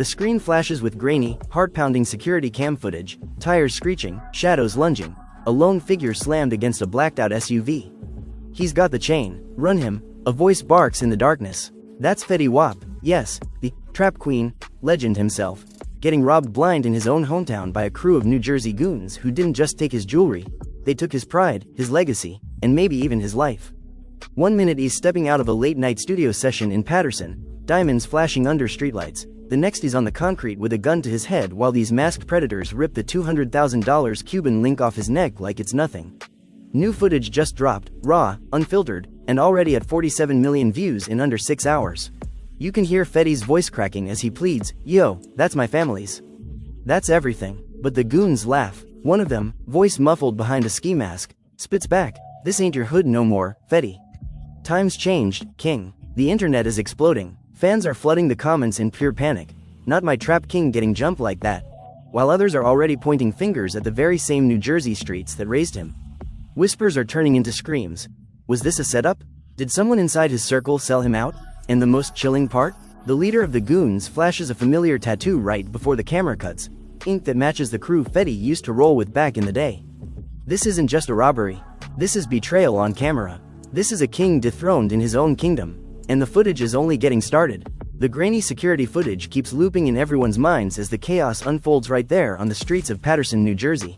The screen flashes with grainy, heart-pounding security cam footage, tires screeching, shadows lunging, a lone figure slammed against a blacked-out SUV. He's got the chain. Run him, a voice barks in the darkness. That's Fetty Wap, yes, the trap queen, legend himself, getting robbed blind in his own hometown by a crew of New Jersey goons who didn't just take his jewelry, they took his pride, his legacy, and maybe even his life. 1 minute he's stepping out of a late-night studio session in Paterson, diamonds flashing under streetlights. The next he's on the concrete with a gun to his head while these masked predators rip the $200,000 Cuban link off his neck like it's nothing. New footage just dropped, raw, unfiltered, and already at 47 million views in under 6 hours. You can hear Fetty's voice cracking as he pleads, "Yo, that's my family's." That's everything. But the goons laugh. One of them, voice muffled behind a ski mask, spits back, "This ain't your hood no more, Fetty. Times changed, king." The internet is exploding. Fans are flooding the comments in pure panic. Not my trap king getting jumped like that. While others are already pointing fingers at the very same New Jersey streets that raised him. Whispers are turning into screams. Was this a setup? Did someone inside his circle sell him out? And the most chilling part? The leader of the goons flashes a familiar tattoo right before the camera cuts. Ink that matches the crew Fetty used to roll with back in the day. This isn't just a robbery. This is betrayal on camera. This is a king dethroned in his own kingdom. And the footage is only getting started. The grainy security footage keeps looping in everyone's minds as the chaos unfolds right there on the streets of Paterson, New Jersey.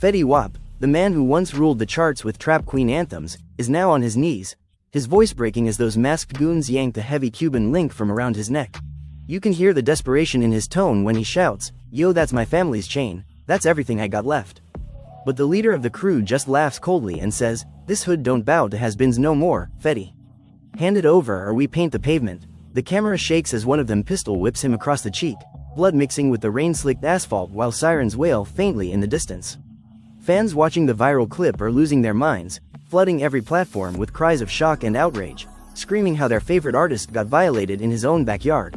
Fetty Wap, the man who once ruled the charts with trap queen anthems, is now on his knees, his voice breaking as those masked goons yank the heavy Cuban link from around his neck. You can hear the desperation in his tone when he shouts, "Yo, that's my family's chain, that's everything I got left." But the leader of the crew just laughs coldly and says, "This hood don't bow to has-beens no more, Fetty. Hand it over or we paint the pavement." The camera shakes as one of them pistol whips him across the cheek, blood mixing with the rain-slicked asphalt while sirens wail faintly in the distance. Fans watching the viral clip are losing their minds, flooding every platform with cries of shock and outrage, screaming how their favorite artist got violated in his own backyard.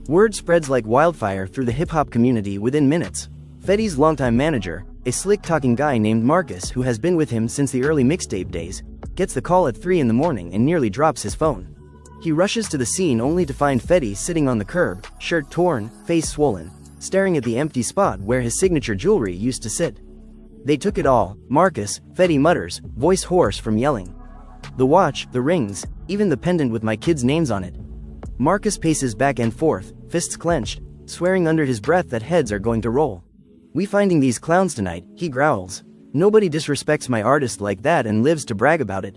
Word spreads like wildfire through the hip-hop community within minutes. Fetty's longtime manager, a slick-talking guy named Marcus who has been with him since the early mixtape days, gets the call at 3 in the morning and nearly drops his phone. He rushes to the scene only to find Fetty sitting on the curb, shirt torn, face swollen, staring at the empty spot where his signature jewelry used to sit. "They took it all, Marcus," Fetty mutters, voice hoarse from yelling. "The watch, the rings, even the pendant with my kids' names on it." Marcus paces back and forth, fists clenched, swearing under his breath that heads are going to roll. "We finding these clowns tonight," he growls. "Nobody disrespects my artist like that and lives to brag about it."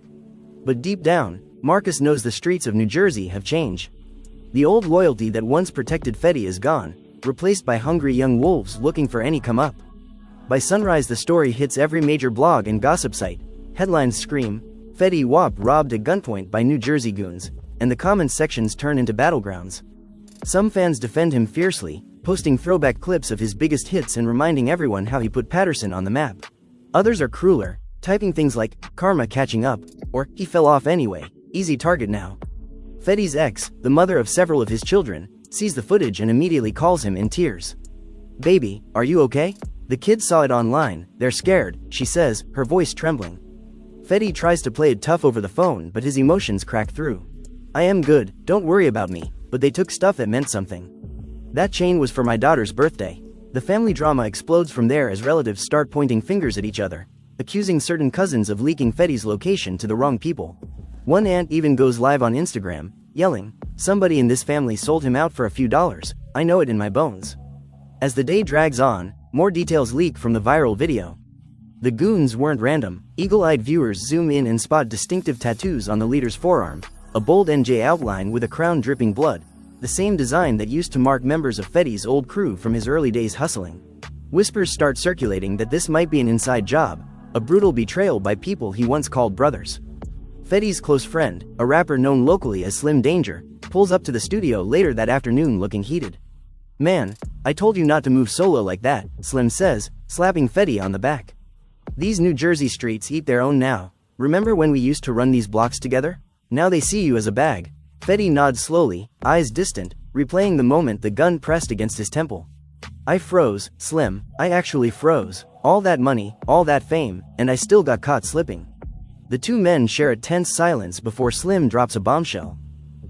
But deep down, Marcus knows the streets of New Jersey have changed. The old loyalty that once protected Fetty is gone, replaced by hungry young wolves looking for any come up. By sunrise the story hits every major blog and gossip site. Headlines scream, "Fetty Wap robbed at gunpoint by New Jersey goons," and the comments sections turn into battlegrounds. Some fans defend him fiercely, posting throwback clips of his biggest hits and reminding everyone how he put Paterson on the map. Others are crueler, typing things like, "Karma catching up," or "He fell off anyway, easy target now." Fetty's ex, the mother of several of his children, sees the footage and immediately calls him in tears. "Baby, are you okay?" The kids saw it online, they're scared, she says, her voice trembling. Fetty tries to play it tough over the phone but his emotions crack through. "I am good, don't worry about me, but they took stuff that meant something. That chain was for my daughter's birthday." The family drama explodes from there as relatives start pointing fingers at each other, accusing certain cousins of leaking Fetty's location to the wrong people. One aunt even goes live on Instagram, yelling, "Somebody in this family sold him out for a few dollars, I know it in my bones." As the day drags on, more details leak from the viral video. The goons weren't random. Eagle-eyed viewers zoom in and spot distinctive tattoos on the leader's forearm, a bold NJ outline with a crown dripping blood, the same design that used to mark members of Fetty's old crew from his early days hustling. Whispers start circulating that this might be an inside job, a brutal betrayal by people he once called brothers. Fetty's close friend, a rapper known locally as Slim Danger, pulls up to the studio later that afternoon looking heated. "Man, I told you not to move solo like that," Slim says, slapping Fetty on the back. "These New Jersey streets eat their own now. Remember when we used to run these blocks together? Now they see you as a bag." Fetty nods slowly, eyes distant, replaying the moment the gun pressed against his temple. "I froze, Slim, I actually froze. All that money, all that fame, and I still got caught slipping." The two men share a tense silence before Slim drops a bombshell.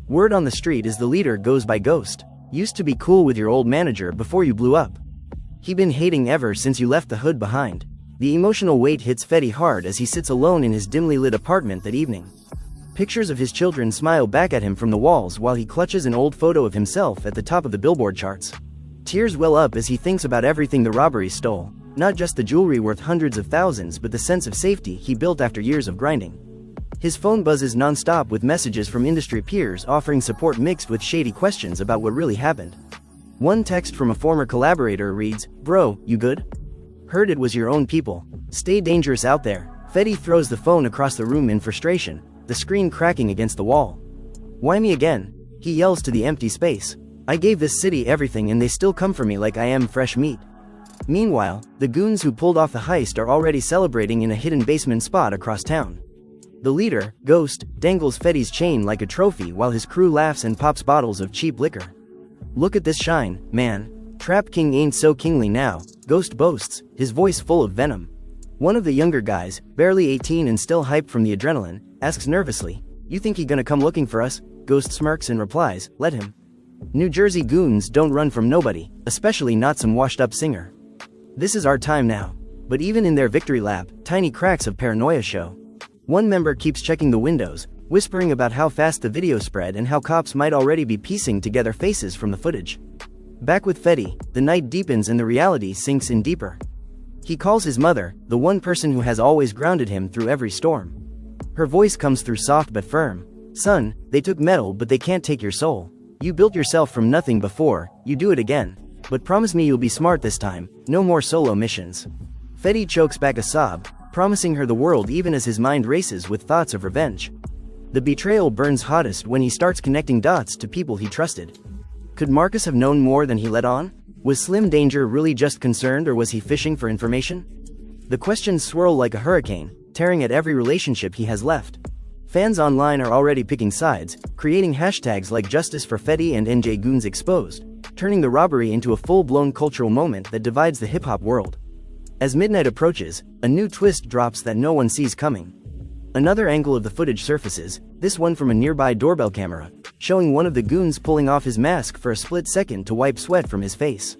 Word on the street is the leader goes by Ghost. Used to be cool with your old manager before you blew up. He been hating ever since you left the hood behind. The emotional weight hits Fetty hard as he sits alone in his dimly lit apartment that evening. Pictures of his children smile back at him from the walls while he clutches an old photo of himself at the top of the Billboard charts. Tears well up as he thinks about everything the robbery stole, not just the jewelry worth hundreds of thousands but the sense of safety he built after years of grinding. His phone buzzes non-stop with messages from industry peers offering support mixed with shady questions about what really happened. One text from a former collaborator reads, "Bro, you good? Heard it was your own people. Stay dangerous out there." Fetty throws the phone across the room in frustration, the screen cracking against the wall. "Why me again?" he yells to the empty space. "I gave this city everything and they still come for me like I am fresh meat." Meanwhile, the goons who pulled off the heist are already celebrating in a hidden basement spot across town. The leader, Ghost, dangles Fetty's chain like a trophy while his crew laughs and pops bottles of cheap liquor. "Look at this shine, man. Trap King ain't so kingly now," Ghost boasts, his voice full of venom. One of the younger guys, barely 18 and still hyped from the adrenaline, asks nervously, "You think he gonna come looking for us?" Ghost smirks and replies, "Let him. New Jersey goons don't run from nobody, especially not some washed-up singer. This is our time now." But even in their victory lap, tiny cracks of paranoia show. One member keeps checking the windows, whispering about how fast the video spread and how cops might already be piecing together faces from the footage. Back with Fetty, the night deepens and the reality sinks in deeper. He calls his mother, the one person who has always grounded him through every storm. Her voice comes through soft but firm. "Son, they took metal but they can't take your soul. You built yourself from nothing before, you do it again. But promise me you'll be smart this time, no more solo missions." Fetty chokes back a sob, promising her the world even as his mind races with thoughts of revenge. The betrayal burns hottest when he starts connecting dots to people he trusted. Could Marcus have known more than he let on? Was Slim Danger really just concerned or was he fishing for information? The questions swirl like a hurricane, tearing at every relationship he has left. Fans online are already picking sides, creating hashtags like Justice for Fetty and NJ Goons Exposed, turning the robbery into a full-blown cultural moment that divides the hip-hop world. As midnight approaches, a new twist drops that no one sees coming. Another angle of the footage surfaces, this one from a nearby doorbell camera, showing one of the goons pulling off his mask for a split second to wipe sweat from his face.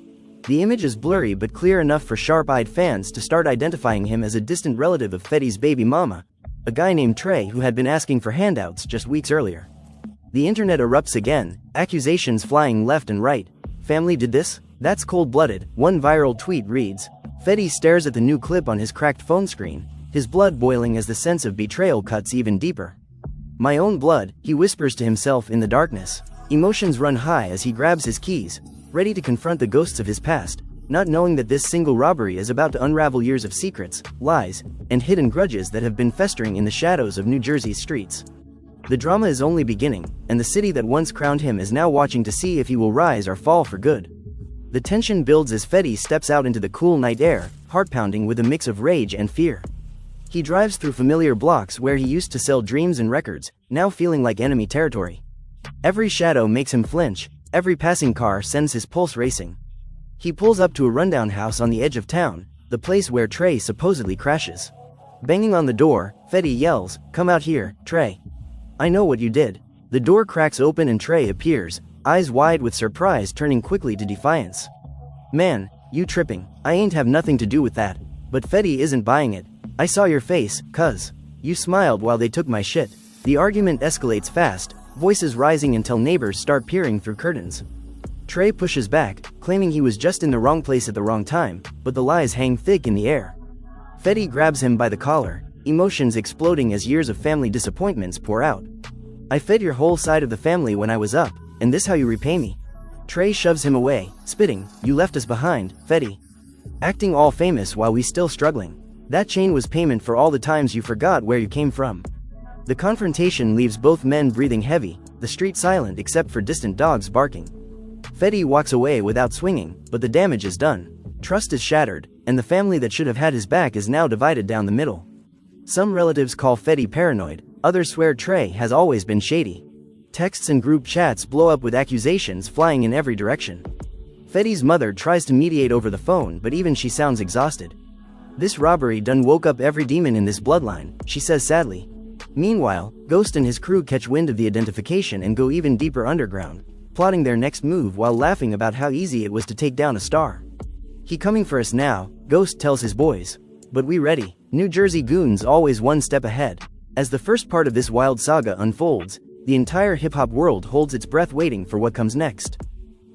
The image is blurry but clear enough for sharp-eyed fans to start identifying him as a distant relative of Fetty's baby mama, a guy named Trey who had been asking for handouts just weeks earlier. The internet erupts again, accusations flying left and right. "Family did this? That's cold-blooded," one viral tweet reads. Fetty stares at the new clip on his cracked phone screen, his blood boiling as the sense of betrayal cuts even deeper. "My own blood," he whispers to himself in the darkness. Emotions run high as he grabs his keys, ready to confront the ghosts of his past, not knowing that this single robbery is about to unravel years of secrets, lies, and hidden grudges that have been festering in the shadows of New Jersey's streets. The drama is only beginning, and the city that once crowned him is now watching to see if he will rise or fall for good. The tension builds as Fetty steps out into the cool night air, heart-pounding with a mix of rage and fear. He drives through familiar blocks where he used to sell dreams and records, now feeling like enemy territory. Every shadow makes him flinch, every passing car sends his pulse racing. He pulls up to a rundown house on the edge of town, the place where Trey supposedly crashes. Banging on the door, Fetty yells, "Come out here, Trey. I know what you did." The door cracks open and Trey appears, eyes wide with surprise turning quickly to defiance. "Man, you tripping. I ain't have nothing to do with that." But Fetty isn't buying it. "I saw your face, cuz. You smiled while they took my shit." The argument escalates fast, voices rising until neighbors start peering through curtains. Trey pushes back, claiming he was just in the wrong place at the wrong time, but the lies hang thick in the air. Fetty grabs him by the collar, emotions exploding as years of family disappointments pour out. "I fed your whole side of the family when I was up, and this how you repay me?" Trey shoves him away, spitting, "You left us behind, Fetty. Acting all famous while we still struggling. That chain was payment for all the times you forgot where you came from." The confrontation leaves both men breathing heavy, the street silent except for distant dogs barking. Fetty walks away without swinging, but the damage is done. Trust is shattered, and the family that should have had his back is now divided down the middle. Some relatives call Fetty paranoid, others swear Trey has always been shady. Texts and group chats blow up with accusations flying in every direction. Fetty's mother tries to mediate over the phone but even she sounds exhausted. "This robbery done woke up every demon in this bloodline," she says sadly. Meanwhile, Ghost and his crew catch wind of the identification and go even deeper underground. plotting their next move while laughing about how easy it was to take down a star. "He coming for us now," Ghost tells his boys. "But we ready." New Jersey Goons always one step ahead. As the first part of this wild saga unfolds, the entire hip-hop world holds its breath waiting for what comes next.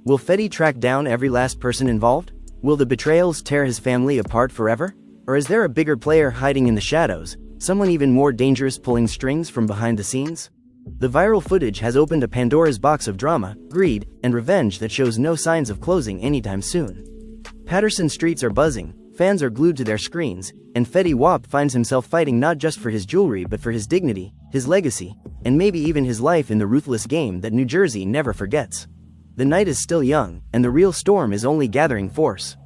Will Fetty track down every last person involved? Will the betrayals tear his family apart forever? Or is there a bigger player hiding in the shadows, someone even more dangerous pulling strings from behind the scenes? The viral footage has opened a Pandora's box of drama, greed, and revenge that shows no signs of closing anytime soon. Paterson streets are buzzing, fans are glued to their screens, and Fetty Wap finds himself fighting not just for his jewelry but for his dignity, his legacy, and maybe even his life in the ruthless game that New Jersey never forgets. The night is still young, and the real storm is only gathering force.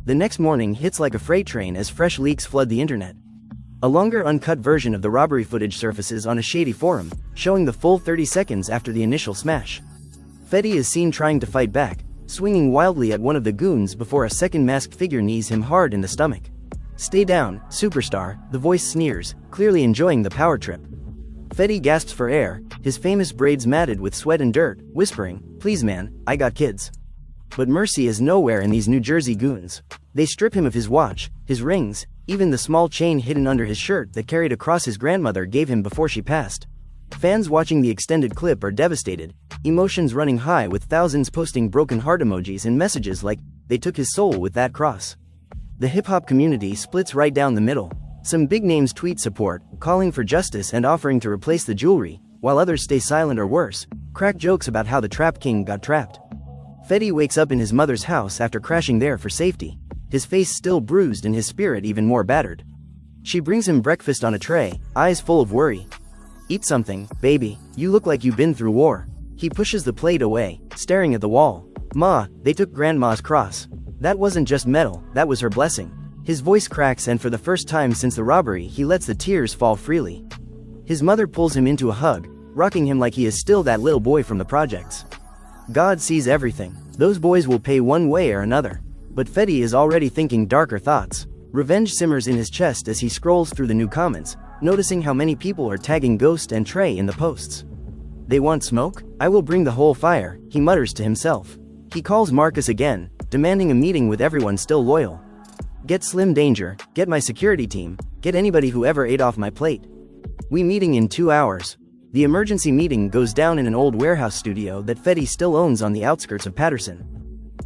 The next morning hits like a freight train as fresh leaks flood the internet. A longer uncut version of the robbery footage surfaces on a shady forum, showing the full 30 seconds after the initial smash. Fetty is seen trying to fight back, swinging wildly at one of the goons before a second masked figure knees him hard in the stomach. "Stay down, superstar," the voice sneers, clearly enjoying the power trip. Fetty gasps for air, his famous braids matted with sweat and dirt, whispering, "Please man, I got kids." But mercy is nowhere in these New Jersey goons. They strip him of his watch, his rings, even the small chain hidden under his shirt that carried a cross his grandmother gave him before she passed. Fans watching the extended clip are devastated, emotions running high with thousands posting broken heart emojis and messages like, "They took his soul with that cross." The hip-hop community splits right down the middle. Some big names tweet support, calling for justice and offering to replace the jewelry, while others stay silent or worse, crack jokes about how the Trap King got trapped. Fetty wakes up in his mother's house after crashing there for safety, his face still bruised and his spirit even more battered. She brings him breakfast on a tray, eyes full of worry. "Eat something, baby, you look like you've been through war." He pushes the plate away, staring at the wall. "Ma, they took Grandma's cross. That wasn't just metal, that was her blessing." His voice cracks and for the first time since the robbery he lets the tears fall freely. His mother pulls him into a hug, rocking him like he is still that little boy from the projects. God sees everything. Those boys will pay one way or another. But Fetty is already thinking darker thoughts. Revenge simmers in his chest as he scrolls through the new comments, noticing how many people are tagging Ghost and Trey in the posts. "They want smoke? I will bring the whole fire," he mutters to himself. He calls Marcus again, demanding a meeting with everyone still loyal. "Get Slim Danger, get my security team, get anybody who ever ate off my plate. We meeting in 2 hours." The emergency meeting goes down in an old warehouse studio that Fetty still owns on the outskirts of Paterson.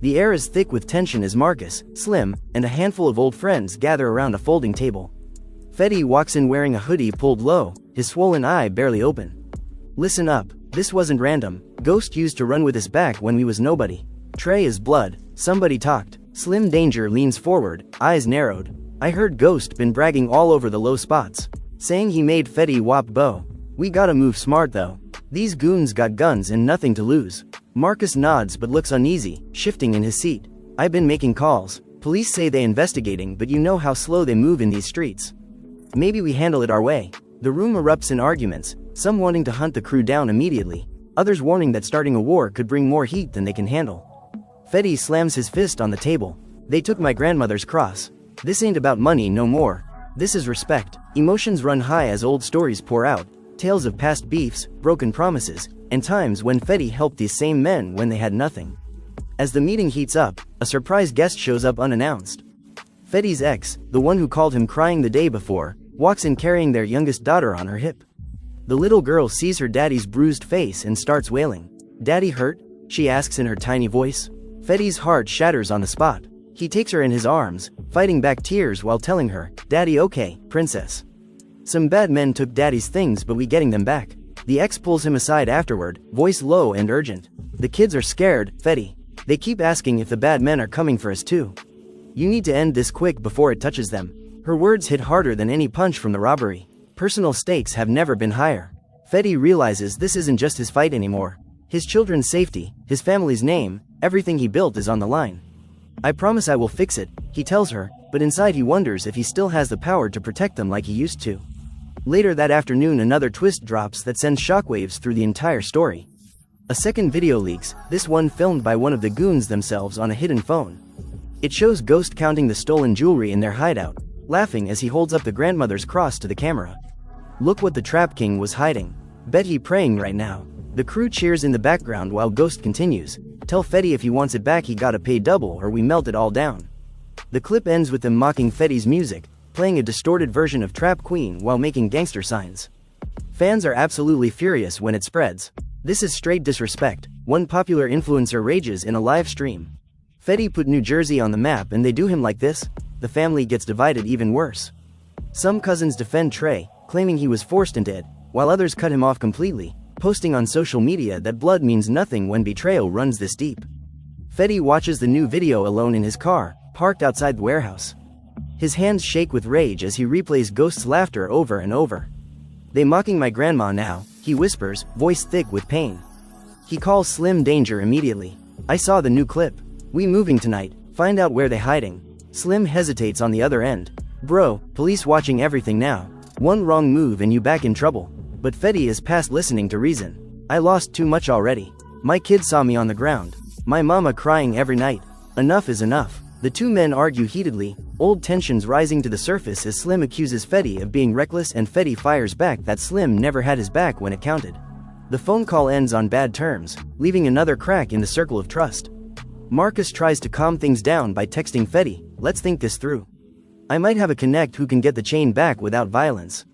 The air is thick with tension as Marcus, Slim, and a handful of old friends gather around a folding table. Fetty walks in wearing a hoodie pulled low, his swollen eye barely open. "Listen up, this wasn't random. Ghost used to run with us back when we was nobody. Trey is blood, somebody talked." Slim Danger leans forward, eyes narrowed. "I heard Ghost been bragging all over the low spots, saying he made Fetty Wap bow. We gotta move smart though. These goons got guns and nothing to lose." Marcus nods but looks uneasy, shifting in his seat. "I've been making calls. Police say they investigating but you know how slow they move in these streets. Maybe we handle it our way." The room erupts in arguments, some wanting to hunt the crew down immediately, others warning that starting a war could bring more heat than they can handle. Fetty slams his fist on the table. "They took my grandmother's cross. This ain't about money no more. This is respect." Emotions run high as old stories pour out, tales of past beefs, broken promises, and times when Fetty helped these same men when they had nothing. As the meeting heats up, a surprise guest shows up unannounced. Fetty's ex, the one who called him crying the day before, walks in carrying their youngest daughter on her hip. The little girl sees her daddy's bruised face and starts wailing. "Daddy hurt?" she asks in her tiny voice. Fetty's heart shatters on the spot. He takes her in his arms, fighting back tears while telling her, "Daddy okay, princess. Some bad men took daddy's things but we getting them back." The ex pulls him aside afterward, voice low and urgent. "The kids are scared, Fetty. They keep asking if the bad men are coming for us too. You need to end this quick before it touches them." Her words hit harder than any punch from the robbery. Personal stakes have never been higher. Fetty realizes this isn't just his fight anymore. His children's safety, his family's name, everything he built is on the line. "I promise I will fix it," he tells her, but inside he wonders if he still has the power to protect them like he used to. Later that afternoon another twist drops that sends shockwaves through the entire story. A second video leaks, this one filmed by one of the goons themselves on a hidden phone. It shows Ghost counting the stolen jewelry in their hideout, laughing as he holds up the grandmother's cross to the camera. "Look what the Trap King was hiding. Bet he praying right now." The crew cheers in the background while Ghost continues, "Tell Fetty if he wants it back he gotta pay double or we melt it all down." The clip ends with them mocking Fetty's music, playing a distorted version of Trap Queen while making gangster signs. Fans are absolutely furious when it spreads. "This is straight disrespect," one popular influencer rages in a live stream. "Fetty put New Jersey on the map and they do him like this?" The family gets divided even worse. Some cousins defend Trey, claiming he was forced into it, while others cut him off completely, posting on social media that blood means nothing when betrayal runs this deep. Fetty watches the new video alone in his car, parked outside the warehouse. His hands shake with rage as he replays Ghost's laughter over and over. "They mocking my grandma now," he whispers, voice thick with pain. He calls Slim danger immediately. "I saw the new clip. We moving tonight, find out where they hiding." Slim hesitates on the other end. "Bro, police watching everything now. One wrong move and you back in trouble." But Fetty is past listening to reason. "I lost too much already. My kid saw me on the ground. My mama crying every night. Enough is enough." The two men argue heatedly, old tensions rising to the surface as Slim accuses Fetty of being reckless and Fetty fires back that Slim never had his back when it counted. The phone call ends on bad terms, leaving another crack in the circle of trust. Marcus tries to calm things down by texting Fetty, "Let's think this through. I might have a connect who can get the chain back without violence."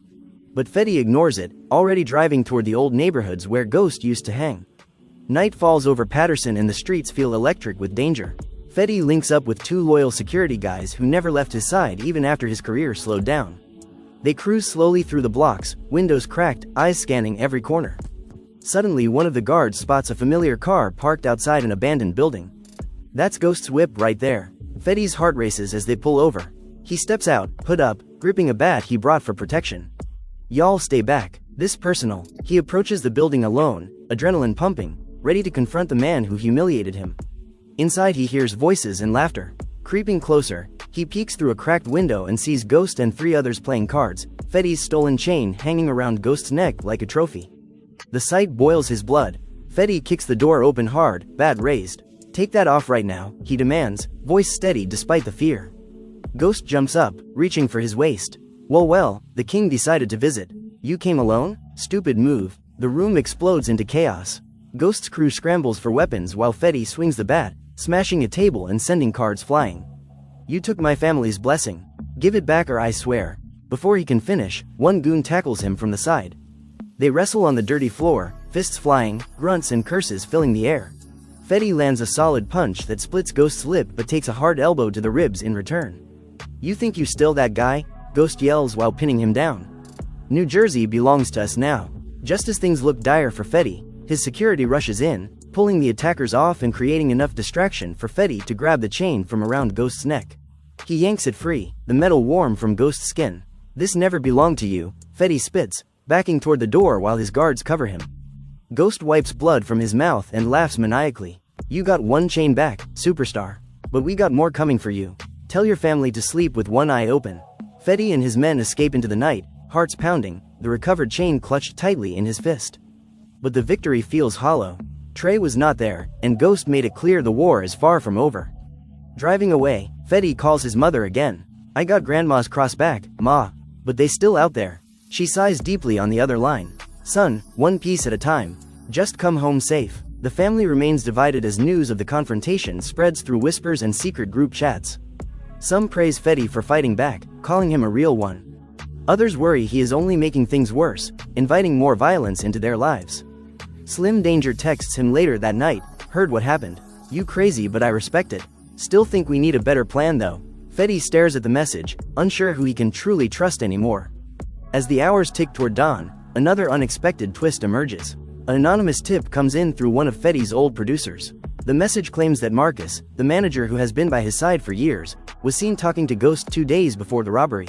But Fetty ignores it, already driving toward the old neighborhoods where Ghost used to hang. Night falls over Patterson and the streets feel electric with danger. Fetty links up with two loyal security guys who never left his side even after his career slowed down. They cruise slowly through the blocks, windows cracked, eyes scanning every corner. Suddenly one of the guards spots a familiar car parked outside an abandoned building. That's Ghost's whip right there. Fetty's heart races as they pull over. He steps out, hood up, gripping a bat he brought for protection. "Y'all stay back. This personal." He approaches the building alone, adrenaline pumping, ready to confront the man who humiliated him. Inside he hears voices and laughter. Creeping closer, he peeks through a cracked window and sees Ghost and three others playing cards, Fetty's stolen chain hanging around Ghost's neck like a trophy. The sight boils his blood. Fetty kicks the door open hard, bat raised. "Take that off right now," he demands, voice steady despite the fear. Ghost jumps up, reaching for his waist. Well, the king decided to visit. "You came alone? Stupid move." The room explodes into chaos. Ghost's crew scrambles for weapons while Fetty swings the bat, smashing a table and sending cards flying. "You took my family's blessing. Give it back or I swear." Before he can finish, one goon tackles him from the side. They wrestle on the dirty floor, fists flying, grunts and curses filling the air. Fetty lands a solid punch that splits Ghost's lip but takes a hard elbow to the ribs in return. "You think you still that guy?" Ghost yells while pinning him down. "New Jersey belongs to us now." Just as things look dire for Fetty, his security rushes in, pulling the attackers off and creating enough distraction for Fetty to grab the chain from around Ghost's neck. He yanks it free, the metal warm from Ghost's skin. "This never belonged to you," Fetty spits, backing toward the door while his guards cover him. Ghost wipes blood from his mouth and laughs maniacally. "You got one chain back, superstar. But we got more coming for you. Tell your family to sleep with one eye open." Fetty and his men escape into the night, hearts pounding, the recovered chain clutched tightly in his fist. But the victory feels hollow. Trey was not there, and Ghost made it clear the war is far from over. Driving away, Fetty calls his mother again. "I got grandma's cross back, Ma. But they still out there." She sighs deeply on the other line. "Son, one piece at a time. Just come home safe." The family remains divided as news of the confrontation spreads through whispers and secret group chats. Some praise Fetty for fighting back, calling him a real one. Others worry he is only making things worse, inviting more violence into their lives. Slim Danger texts him later that night, "Heard what happened. You crazy but I respect it. Still think we need a better plan though." Fetty stares at the message, unsure who he can truly trust anymore. As the hours tick toward dawn, another unexpected twist emerges. An anonymous tip comes in through one of Fetty's old producers. The message claims that Marcus, the manager who has been by his side for years, was seen talking to Ghost 2 days before the robbery.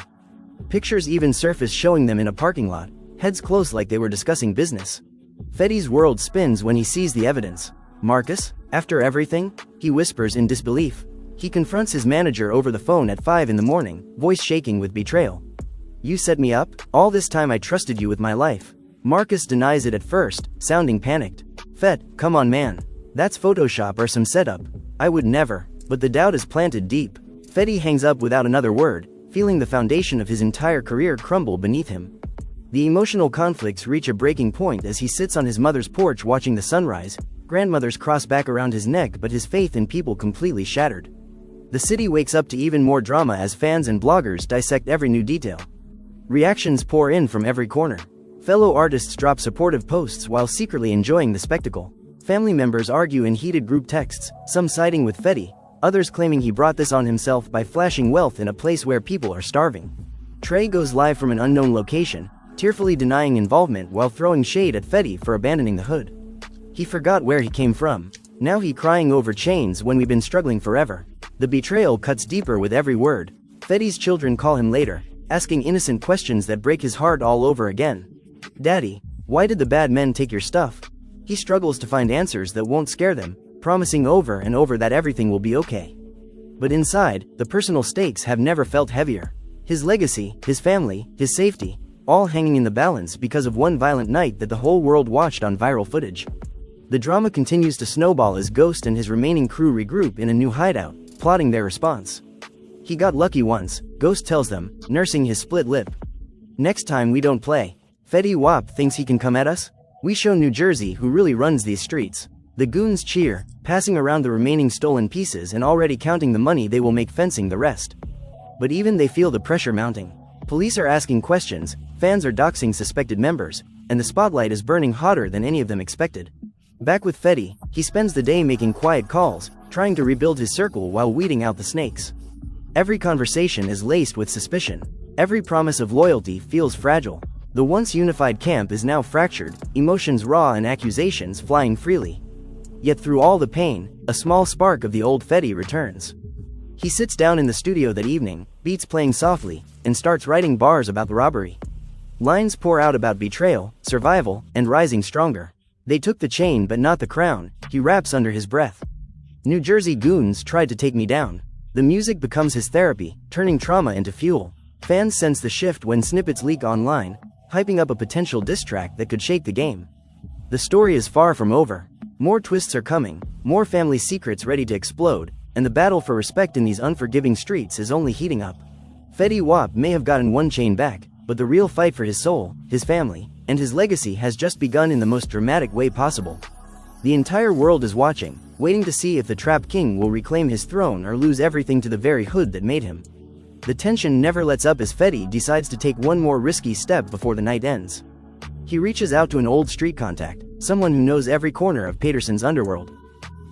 Pictures even surface showing them in a parking lot, heads close like they were discussing business. Fetty's world spins when he sees the evidence. "Marcus? After everything?" he whispers in disbelief. He confronts his manager over the phone at 5 in the morning, voice shaking with betrayal. "You set me up? All this time I trusted you with my life." Marcus denies it at first, sounding panicked. "Fet, come on man. That's Photoshop or some setup. I would never." But the doubt is planted deep. Fetty hangs up without another word, feeling the foundation of his entire career crumble beneath him. The emotional conflicts reach a breaking point as he sits on his mother's porch watching the sunrise, grandmother's cross back around his neck, but his faith in people completely shattered. The city wakes up to even more drama as fans and bloggers dissect every new detail. Reactions pour in from every corner. Fellow artists drop supportive posts while secretly enjoying the spectacle. Family members argue in heated group texts, some siding with Fetty, others claiming he brought this on himself by flashing wealth in a place where people are starving. Trey goes live from an unknown location, tearfully denying involvement while throwing shade at Fetty for abandoning the hood. He forgot where he came from. Now he crying over chains when we've been struggling forever. The betrayal cuts deeper with every word. Fetty's children call him later, asking innocent questions that break his heart all over again. Daddy, why did the bad men take your stuff? He struggles to find answers that won't scare them, promising over and over that everything will be okay. But inside, the personal stakes have never felt heavier. His legacy, his family, his safety, all hanging in the balance because of one violent night that the whole world watched on viral footage. The drama continues to snowball as Ghost and his remaining crew regroup in a new hideout, plotting their response. He got lucky once, Ghost tells them, nursing his split lip. Next time we don't play. Fetty Wap thinks he can come at us? We show New Jersey who really runs these streets. The goons cheer, passing around the remaining stolen pieces and already counting the money they will make fencing the rest. But even they feel the pressure mounting. Police are asking questions, fans are doxing suspected members, and the spotlight is burning hotter than any of them expected. Back with Fetty, he spends the day making quiet calls, trying to rebuild his circle while weeding out the snakes. Every conversation is laced with suspicion. Every promise of loyalty feels fragile. The once unified camp is now fractured, emotions raw and accusations flying freely. Yet through all the pain, a small spark of the old Fetty returns. He sits down in the studio that evening, beats playing softly, and starts writing bars about the robbery. Lines pour out about betrayal, survival, and rising stronger. They took the chain but not the crown, he raps under his breath. New Jersey goons tried to take me down. The music becomes his therapy, turning trauma into fuel. Fans sense the shift when snippets leak online, hyping up a potential diss track that could shake the game. The story is far from over. More twists are coming, more family secrets ready to explode, and the battle for respect in these unforgiving streets is only heating up. Fetty Wap may have gotten one chain back, but the real fight for his soul, his family, and his legacy has just begun in the most dramatic way possible. The entire world is watching, waiting to see if the Trap King will reclaim his throne or lose everything to the very hood that made him. The tension never lets up as Fetty decides to take one more risky step before the night ends. He reaches out to an old street contact, someone who knows every corner of Paterson's underworld.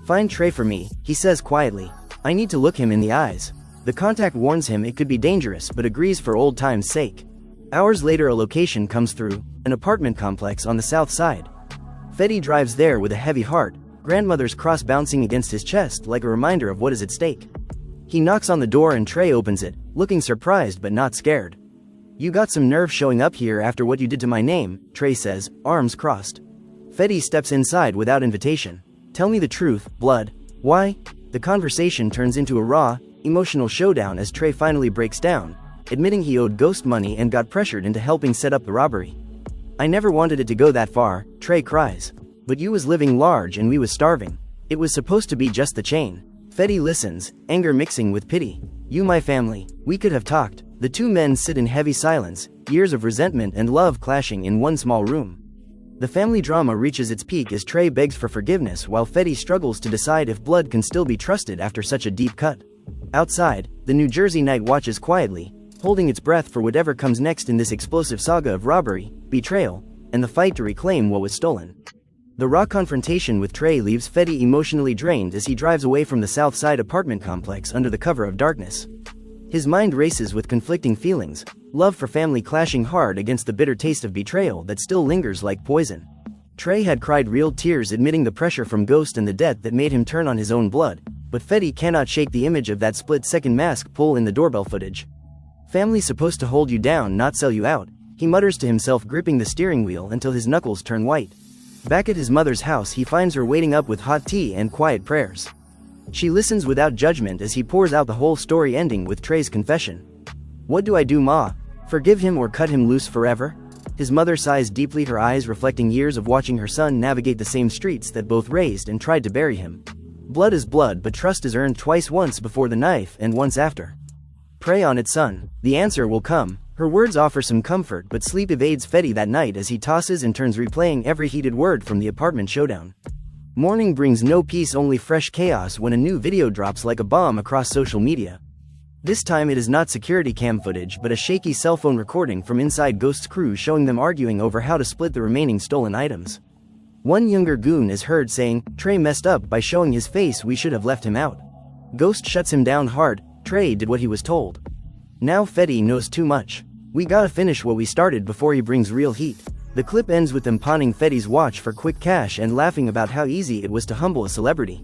"Find Trey for me," he says quietly. "I need to look him in the eyes." The contact warns him it could be dangerous but agrees for old time's sake. Hours later a location comes through, an apartment complex on the south side. Fetty drives there with a heavy heart, grandmother's cross bouncing against his chest like a reminder of what is at stake. He knocks on the door and Trey opens it, looking surprised but not scared. "You got some nerve showing up here after what you did to my name," Trey says, arms crossed. Fetty steps inside without invitation. "Tell me the truth, blood. Why?" The conversation turns into a raw, emotional showdown as Trey finally breaks down, admitting he owed Ghost money and got pressured into helping set up the robbery. "I never wanted it to go that far," Trey cries. "But you was living large and we was starving. It was supposed to be just the chain." Fetty listens, anger mixing with pity. "You my family, we could have talked." The two men sit in heavy silence, years of resentment and love clashing in one small room. The family drama reaches its peak as Trey begs for forgiveness while Fetty struggles to decide if blood can still be trusted after such a deep cut. Outside, the New Jersey night watches quietly, holding its breath for whatever comes next in this explosive saga of robbery, betrayal, and the fight to reclaim what was stolen. The raw confrontation with Trey leaves Fetty emotionally drained as he drives away from the South Side apartment complex under the cover of darkness. His mind races with conflicting feelings, love for family clashing hard against the bitter taste of betrayal that still lingers like poison. Trey had cried real tears admitting the pressure from Ghost and the debt that made him turn on his own blood, but Fetty cannot shake the image of that split-second mask pull in the doorbell footage. "Family's supposed to hold you down, not sell you out," he mutters to himself, gripping the steering wheel until his knuckles turn white. Back at his mother's house he finds her waiting up with hot tea and quiet prayers. She listens without judgment as he pours out the whole story ending with Trey's confession. "What do I do, Ma? Forgive him or cut him loose forever?" His mother sighs deeply, her eyes reflecting years of watching her son navigate the same streets that both raised and tried to bury him. Blood is blood, but trust is earned twice, once before the knife and once after. "Pray on it, son. The answer will come," Her words offer some comfort, but sleep evades Fetty that night as he tosses and turns, replaying every heated word from the apartment showdown. Morning brings no peace, only fresh chaos when a new video drops like a bomb across social media. This time it is not security cam footage but a shaky cell phone recording from inside Ghost's crew showing them arguing over how to split the remaining stolen items. One younger goon is heard saying, "Trey messed up by showing his face, we should have left him out." Ghost shuts him down hard. Trey did what he was told. Now Fetty knows too much. We gotta finish what we started before he brings real heat. The clip ends with them pawning Fetty's watch for quick cash and laughing about how easy it was to humble a celebrity.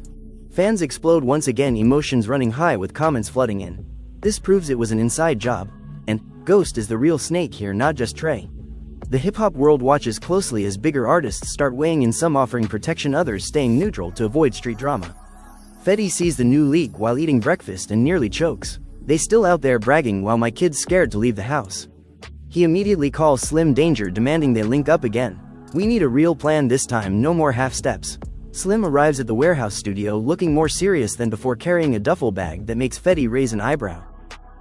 Fans explode once again, emotions running high with comments flooding in. This proves it was an inside job. And Ghost is the real snake here, not just Trey. The hip-hop world watches closely as bigger artists start weighing in, some offering protection, others staying neutral to avoid street drama. Fetty sees the new leak while eating breakfast and nearly chokes. "They still out there bragging while my kid's scared to leave the house." He immediately calls Slim danger, demanding they link up again. "We need a real plan this time, no more half steps." Slim arrives at the warehouse studio looking more serious than before, carrying a duffel bag that makes Fetty raise an eyebrow.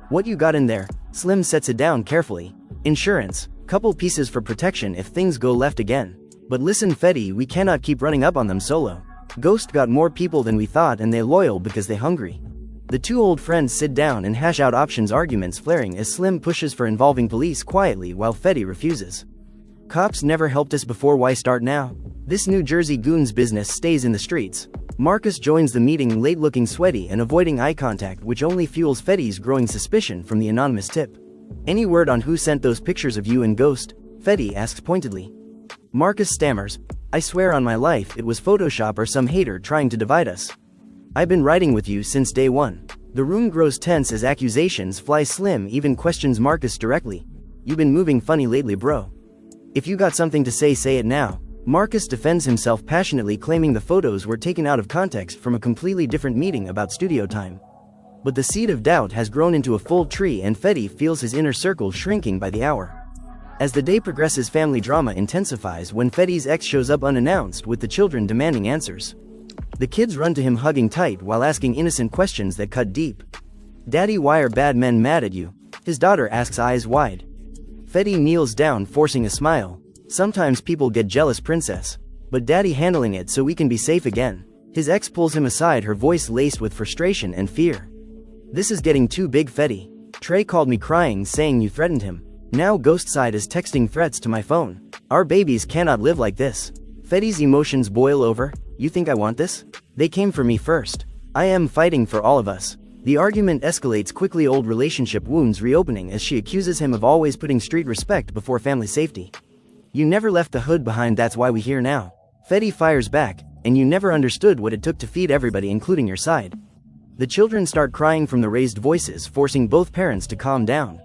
"What you got in there?" Slim sets it down carefully. "Insurance. Couple pieces for protection if things go left again. But listen Fetty, we cannot keep running up on them solo. Ghost got more people than we thought and they loyal because they hungry." The two old friends sit down and hash out options, arguments flaring as Slim pushes for involving police quietly while Fetty refuses. "Cops never helped us before, why start now?" This New Jersey Goons business stays in the streets. Marcus joins the meeting late, looking sweaty and avoiding eye contact, which only fuels Fetty's growing suspicion from the anonymous tip. "Any word on who sent those pictures of you and Ghost?" Fetty asks pointedly. Marcus stammers, "I swear on my life it was Photoshop or some hater trying to divide us. I've been riding with you since day one." The room grows tense as accusations fly. Slim even questions Marcus directly. "You been moving funny lately, bro. If you got something to say it now." Marcus defends himself passionately, claiming the photos were taken out of context from a completely different meeting about studio time. But the seed of doubt has grown into a full tree and Fetty feels his inner circle shrinking by the hour. As the day progresses, family drama intensifies when Fetty's ex shows up unannounced with the children demanding answers. The kids run to him hugging tight while asking innocent questions that cut deep. "Daddy, why are bad men mad at you?" his daughter asks, eyes wide. Fetty kneels down, forcing a smile. "Sometimes people get jealous, princess. But Daddy handling it so we can be safe again." His ex pulls him aside, her voice laced with frustration and fear. "This is getting too big, Fetty. Trey called me crying saying you threatened him. Now Ghost side is texting threats to my phone. Our babies cannot live like this." Fetty's emotions boil over. "You think I want this? They came for me first. I am fighting for all of us." The argument escalates quickly, old relationship wounds reopening as she accuses him of always putting street respect before family safety. "You never left the hood behind, that's why we here now." Fetty fires back, "And you never understood what it took to feed everybody, including your side." The children start crying from the raised voices, forcing both parents to calm down.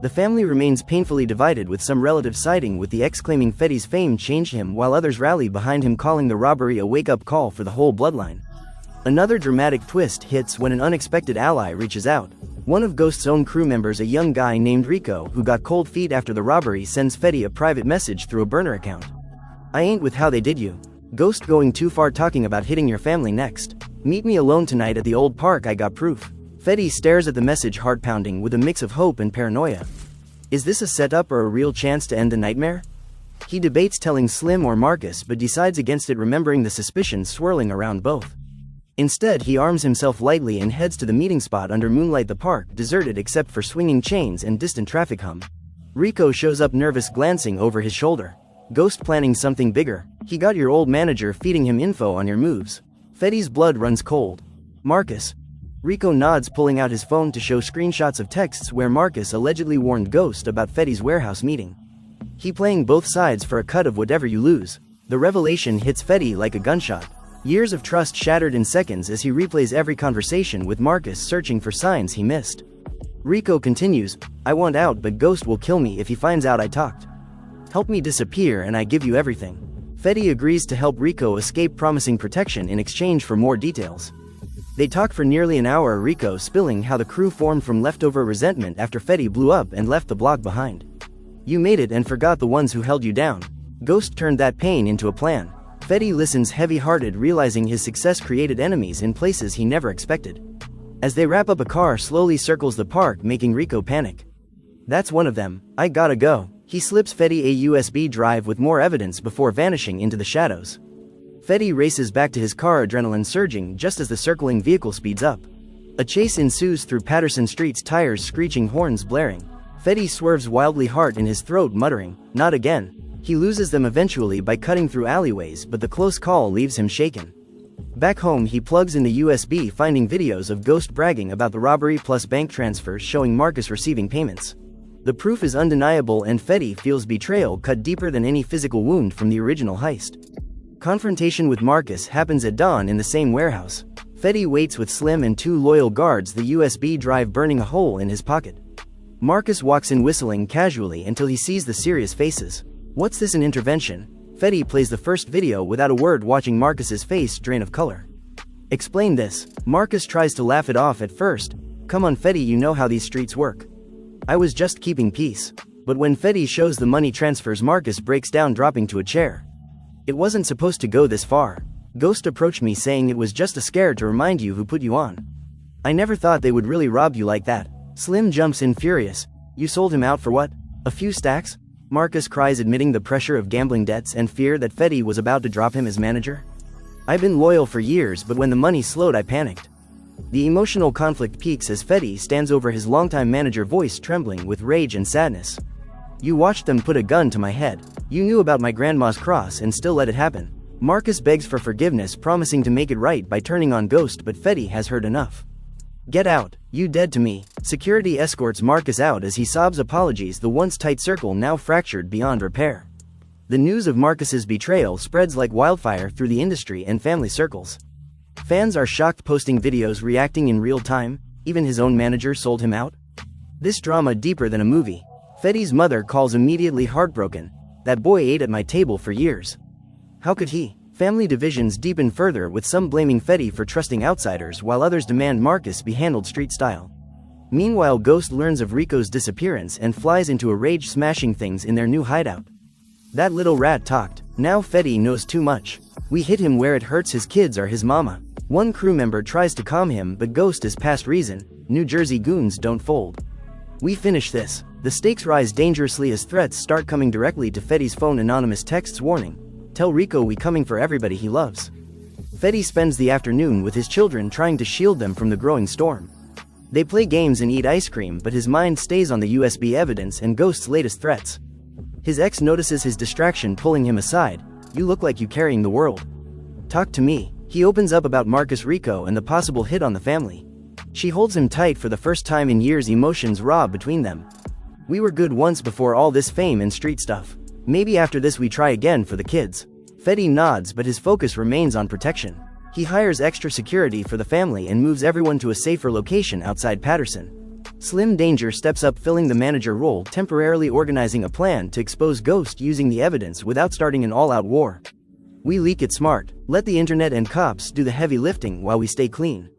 The family remains painfully divided, with some relatives siding with the ex, claiming Fetty's fame changed him, while others rally behind him, calling the robbery a wake-up call for the whole bloodline. Another dramatic twist hits when an unexpected ally reaches out. One of Ghost's own crew members, a young guy named Rico who got cold feet after the robbery, sends Fetty a private message through a burner account. "I ain't with how they did you. Ghost going too far talking about hitting your family next. Meet me alone tonight at the old park, I got proof." Fetty stares at the message, heart pounding with a mix of hope and paranoia. Is this a setup or a real chance to end the nightmare? He debates telling Slim or Marcus but decides against it, remembering the suspicions swirling around both. Instead, he arms himself lightly and heads to the meeting spot under moonlight, the park deserted except for swinging chains and distant traffic hum. Rico shows up, nervous, glancing over his shoulder. Ghost planning something bigger. He got your old manager feeding him info on your moves. Fetty's blood runs cold. Marcus. Rico nods, pulling out his phone to show screenshots of texts where Marcus allegedly warned Ghost about Fetty's warehouse meeting. He playing both sides for a cut of whatever you lose. The revelation hits Fetty like a gunshot. Years of trust shattered in seconds as he replays every conversation with Marcus, searching for signs he missed. Rico continues, "I want out, but Ghost will kill me if he finds out I talked. Help me disappear and I give you everything." Fetty agrees to help Rico escape, promising protection in exchange for more details. They talk for nearly an hour, Rico spilling how the crew formed from leftover resentment after Fetty blew up and left the block behind. "You made it and forgot the ones who held you down. Ghost turned that pain into a plan." Fetty listens heavy-hearted, realizing his success created enemies in places he never expected. As they wrap up, a car slowly circles the park, making Rico panic. That's one of them. I gotta go. He slips Fetty a USB drive with more evidence before vanishing into the shadows. Fetty races back to his car, adrenaline surging just as the circling vehicle speeds up. A chase ensues through Patterson Street's tires screeching, horns blaring. Fetty swerves wildly, heart in his throat, muttering, "Not again." He loses them eventually by cutting through alleyways, but the close call leaves him shaken. Back home, he plugs in the USB, finding videos of Ghost bragging about the robbery plus bank transfers showing Marcus receiving payments. The proof is undeniable, and Fetty feels betrayal cut deeper than any physical wound from the original heist. Confrontation with Marcus happens at dawn in the same warehouse. Fetty waits with Slim and two loyal guards, the USB drive burning a hole in his pocket. Marcus walks in whistling casually until he sees the serious faces. "What's this, an intervention?" Fetty plays the first video without a word, watching Marcus's face drain of color. "Explain this." Marcus tries to laugh it off at first. "Come on, Fetty, you know how these streets work." "I was just keeping peace." But when Fetty shows the money transfers, Marcus breaks down, dropping to a chair. "It wasn't supposed to go this far. Ghost approached me saying it was just a scare to remind you who put you on. I never thought they would really rob you like that." Slim jumps in furious. "You sold him out for what? A few stacks?" Marcus cries, admitting the pressure of gambling debts and fear that Fetty was about to drop him as manager. "I've been loyal for years, but when the money slowed, I panicked." The emotional conflict peaks as Fetty stands over his longtime manager, voice trembling with rage and sadness. "You watched them put a gun to my head. You knew about my grandma's cross and still let it happen." Marcus begs for forgiveness, promising to make it right by turning on Ghost, but Fetty has heard enough. "Get out, you dead to me." Security escorts Marcus out as he sobs apologies, the once tight circle now fractured beyond repair. The news of Marcus's betrayal spreads like wildfire through the industry and family circles. Fans are shocked, posting videos reacting in real time. Even his own manager sold him out? This drama deeper than a movie. Fetty's mother calls, immediately heartbroken. "That boy ate at my table for years. How could he?" Family divisions deepen further, with some blaming Fetty for trusting outsiders while others demand Marcus be handled street style. Meanwhile, Ghost learns of Rico's disappearance and flies into a rage, smashing things in their new hideout. "That little rat talked. Now Fetty knows too much. We hit him where it hurts. His kids are his mama." One crew member tries to calm him, but Ghost is past reason. New Jersey goons don't fold. "We finish this." The stakes rise dangerously as threats start coming directly to Fetty's phone. Anonymous texts warning, "Tell Rico we coming for everybody he loves." Fetty spends the afternoon with his children, trying to shield them from the growing storm. They play games and eat ice cream, but his mind stays on the USB evidence and Ghost's latest threats. His ex notices his distraction, pulling him aside. "You look like you carrying the world. Talk to me." He opens up about Marcus, Rico, and the possible hit on the family. She holds him tight for the first time in years, emotions raw between them. "We were good once before all this fame and street stuff. Maybe after this we try again for the kids." Fetty nods, but his focus remains on protection. He hires extra security for the family and moves everyone to a safer location outside Patterson. Slim Danger steps up, filling the manager role, temporarily organizing a plan to expose Ghost using the evidence without starting an all-out war. "We leak it smart. Let the internet and cops do the heavy lifting while we stay clean."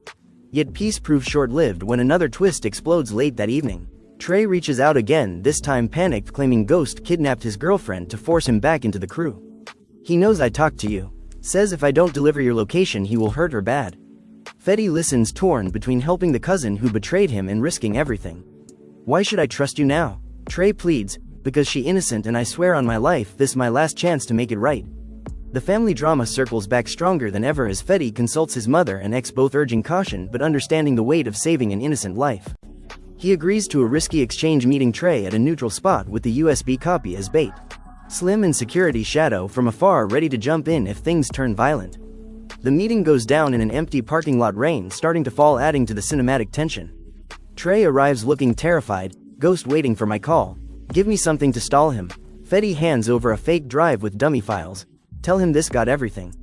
Yet peace proves short-lived when another twist explodes late that evening. Trey reaches out again, this time panicked, claiming Ghost kidnapped his girlfriend to force him back into the crew. "He knows I talked to you. Says if I don't deliver your location he will hurt her bad." Fetty listens, torn between helping the cousin who betrayed him and risking everything. "Why should I trust you now?" Trey pleads, "Because she innocent and I swear on my life this my last chance to make it right." The family drama circles back stronger than ever as Fetty consults his mother and ex, both urging caution but understanding the weight of saving an innocent life. He agrees to a risky exchange, meeting Trey at a neutral spot with the USB copy as bait. Slim and security shadow from afar, ready to jump in if things turn violent. The meeting goes down in an empty parking lot, rain starting to fall, adding to the cinematic tension. Trey arrives looking terrified. "Ghost waiting for my call. Give me something to stall him." Fetty hands over a fake drive with dummy files. "Tell him this got everything.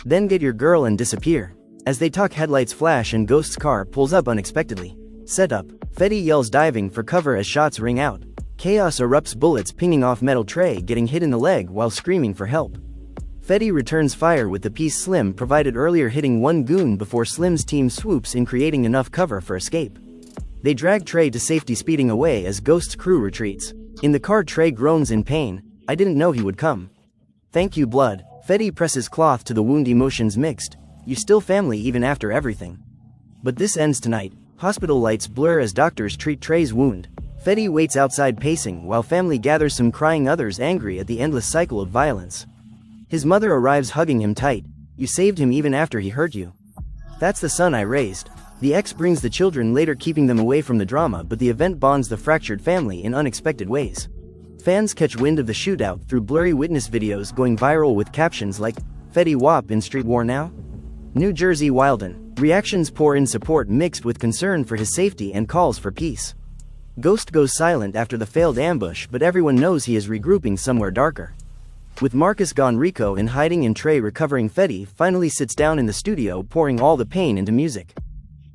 Then get your girl and disappear." As they talk, headlights flash and Ghost's car pulls up unexpectedly. "Set up." Fetty yells, diving for cover as shots ring out. Chaos erupts, bullets pinging off metal, Trey getting hit in the leg while screaming for help. Fetty returns fire with the piece Slim provided earlier, hitting one goon before Slim's team swoops in, creating enough cover for escape. They drag Trey to safety, speeding away as Ghost's crew retreats. In the car, Trey groans in pain. "I didn't know he would come." "Thank you, blood." Fetty presses cloth to the wound, emotions mixed. "You still family even after everything." But this ends tonight. Hospital lights blur as doctors treat Trey's wound. Fetty waits outside pacing while family gathers, some crying, others angry at the endless cycle of violence. His mother arrives hugging him tight. "You saved him even after he hurt you. That's the son I raised." The ex brings the children later, keeping them away from the drama, but the event bonds the fractured family in unexpected ways. Fans catch wind of the shootout through blurry witness videos going viral with captions like, "Fetty Wap in street war now?" New Jersey Wilden. Reactions pour in, support mixed with concern for his safety and calls for peace. Ghost goes silent after the failed ambush, but everyone knows he is regrouping somewhere darker. With Marcus gone, Rico in hiding, and Trey recovering, Fetty finally sits down in the studio, pouring all the pain into music.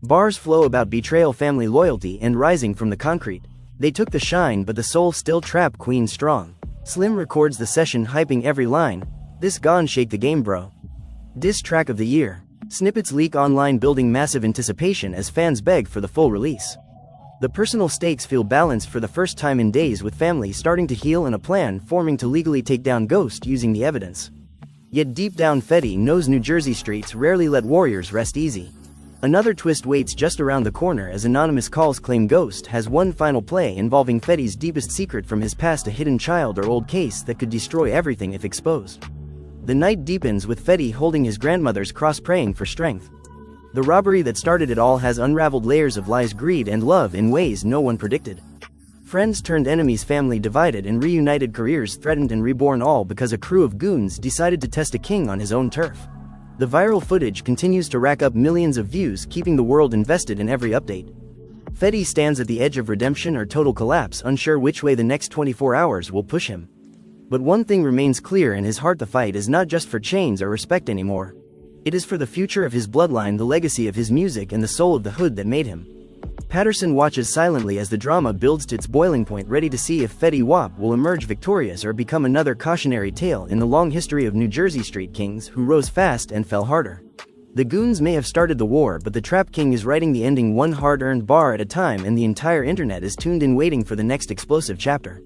Bars flow about betrayal, family loyalty, and rising from the concrete. They took the shine, but the soul still trapped Queen strong. Slim records the session, hyping every line. "This gone shake the game, bro." Diss track of the year. Snippets leak online, building massive anticipation as fans beg for the full release. The personal stakes feel balanced for the first time in days, with family starting to heal and a plan forming to legally take down Ghost using the evidence. Yet deep down, Fetty knows New Jersey streets rarely let warriors rest easy. Another twist waits just around the corner as anonymous calls claim Ghost has one final play involving Fetty's deepest secret from his past, a hidden child or old case that could destroy everything if exposed. The night deepens with Fetty holding his grandmother's cross, praying for strength. The robbery that started it all has unraveled layers of lies, greed, and love in ways no one predicted. Friends turned enemies, family divided and reunited, careers threatened and reborn, all because a crew of goons decided to test a king on his own turf. The viral footage continues to rack up millions of views, keeping the world invested in every update. Fetty stands at the edge of redemption or total collapse, unsure which way the next 24 hours will push him. But one thing remains clear in his heart: the fight is not just for chains or respect anymore. It is for the future of his bloodline, the legacy of his music, and the soul of the hood that made him. Patterson watches silently as the drama builds to its boiling point, ready to see if Fetty Wap will emerge victorious or become another cautionary tale in the long history of New Jersey street kings who rose fast and fell harder. The goons may have started the war, but the Trap King is writing the ending, one hard-earned bar at a time, and the entire internet is tuned in, waiting for the next explosive chapter.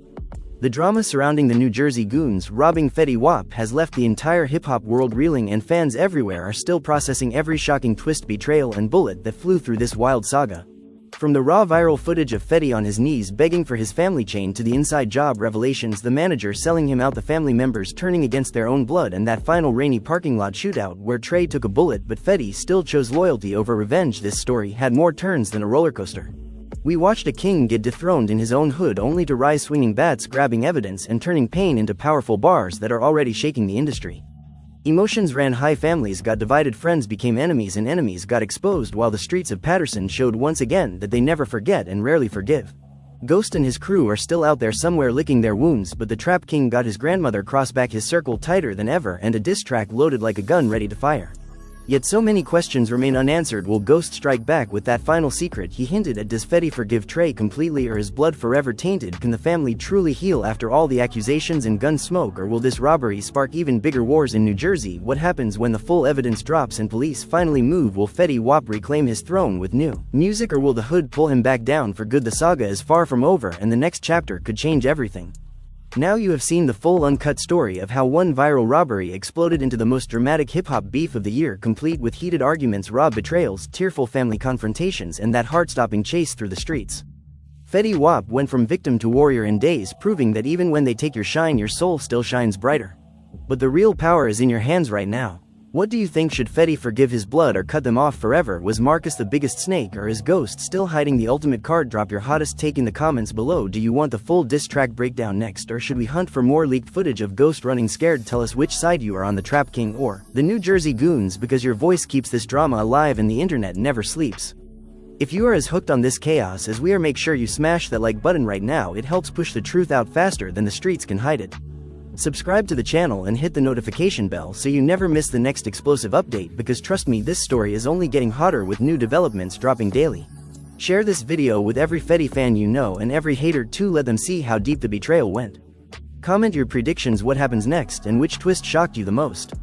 The drama surrounding the New Jersey goons robbing Fetty Wap has left the entire hip-hop world reeling, and fans everywhere are still processing every shocking twist, betrayal, and bullet that flew through this wild saga. From the raw viral footage of Fetty on his knees begging for his family chain, to the inside job revelations, the manager selling him out, the family members turning against their own blood, and that final rainy parking lot shootout where Trey took a bullet but Fetty still chose loyalty over revenge, this story had more turns than a roller coaster. We watched a king get dethroned in his own hood, only to rise swinging bats, grabbing evidence, and turning pain into powerful bars that are already shaking the industry. Emotions ran high, families got divided, friends became enemies, and enemies got exposed, while the streets of Patterson showed once again that they never forget and rarely forgive. Ghost and his crew are still out there somewhere licking their wounds, but the Trap King got his grandmother crossed back, his circle tighter than ever, and a diss track loaded like a gun ready to fire. Yet so many questions remain unanswered. Will Ghost strike back with that final secret he hinted at? Does Fetty forgive Trey completely, or is blood forever tainted? Can the family truly heal after all the accusations and gun smoke, or will this robbery spark even bigger wars in New Jersey? What happens when the full evidence drops and police finally move? Will Fetty Wap reclaim his throne with new music, or will the hood pull him back down for good? The saga is far from over, and the next chapter could change everything. Now you have seen the full uncut story of how one viral robbery exploded into the most dramatic hip-hop beef of the year, complete with heated arguments, raw betrayals, tearful family confrontations, and that heart-stopping chase through the streets. Fetty Wap went from victim to warrior in days, proving that even when they take your shine, your soul still shines brighter. But the real power is in your hands right now. What do you think? Should Fetty forgive his blood or cut them off forever? Was Marcus the biggest snake, or is Ghost still hiding the ultimate card? Drop your hottest take in the comments below. Do you want the full diss track breakdown next, or should we hunt for more leaked footage of Ghost running scared? Tell us which side you are on, the Trap King or the New Jersey Goons, because your voice keeps this drama alive and the internet never sleeps. If you are as hooked on this chaos as we are, make sure you smash that like button right now. It helps push the truth out faster than the streets can hide it. Subscribe to the channel and hit the notification bell so you never miss the next explosive update, because trust me, this story is only getting hotter with new developments dropping daily. Share this video with every Fetty fan you know, and every hater too. Let them see how deep the betrayal went. Comment your predictions, what happens next, and which twist shocked you the most.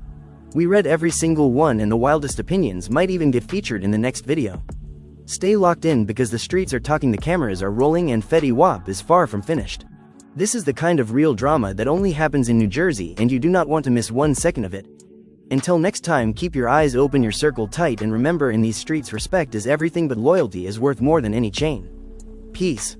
We read every single one, and the wildest opinions might even get featured in the next video. Stay locked in, because the streets are talking, the cameras are rolling, and Fetty Wap is far from finished. This is the kind of real drama that only happens in New Jersey, and you do not want to miss 1 second of it. Until next time, keep your eyes open, your circle tight, and remember, in these streets respect is everything, but loyalty is worth more than any chain. Peace.